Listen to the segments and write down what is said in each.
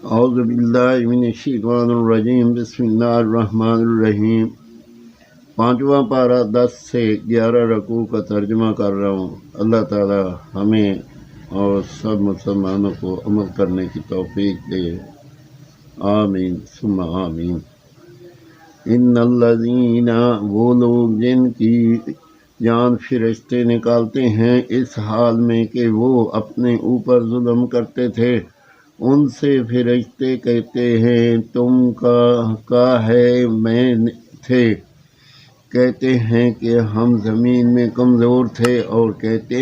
اعوذ باللہ من الشیطان الرجیم، بسم اللہ الرحمن الرحیم۔ پانچواں پارہ 10 سے 11 رکوع کا ترجمہ کر رہا ہوں۔ اللہ تعالی ہمیں اور سب مسلمانوں کو عمل کرنے کی توفیق دے، آمین ثم آمین۔ ان الذین، وہ لوگ جن کی جان فرشتے نکالتے ہیں اس حال میں کہ وہ اپنے اوپر ظلم کرتے تھے، ان سے فرشتے کہتے ہیں تم کا ہے میں تھے، کہتے ہیں کہ ہم زمین میں کمزور تھے، اور کہتے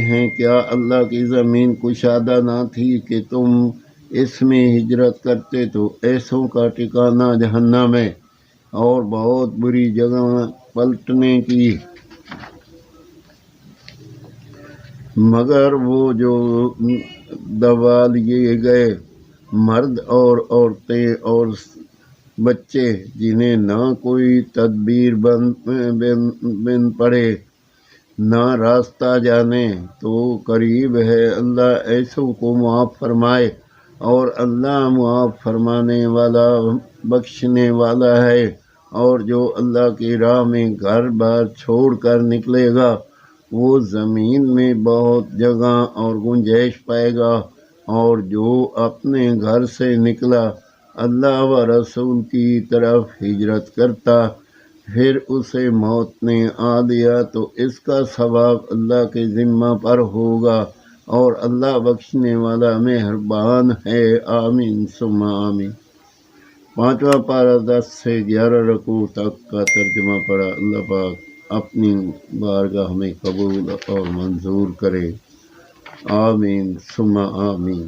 ہیں کیا اللہ کی زمین کشادہ نہ تھی کہ تم اس میں ہجرت کرتے، تو ایسوں کا ٹھکانہ جہنم ہے اور بہت بری جگہ پلٹنے کی۔ مگر وہ جو دبا لیے گئے مرد اور عورتیں اور بچے، جنہیں نہ کوئی تدبیر بن پڑے نہ راستہ جانے، تو قریب ہے اللہ ایسوں کو معاف فرمائے، اور اللہ معاف فرمانے والا بخشنے والا ہے۔ اور جو اللہ کی راہ میں گھر بار چھوڑ کر نکلے گا، وہ زمین میں بہت جگہ اور گنجائش پائے گا، اور جو اپنے گھر سے نکلا اللہ و رسول کی طرف ہجرت کرتا، پھر اسے موت نے آ لیا، تو اس کا ثواب اللہ کے ذمہ پر ہوگا، اور اللہ بخشنے والا مہربان ہے، آمین ثم آمین۔ پانچواں پارہ 10 سے 11 رکوع تک کا ترجمہ پڑھا۔ اللہ پاک اپنی بارگاہ میں قبول اور منظور کرے، آمین ثم آمین۔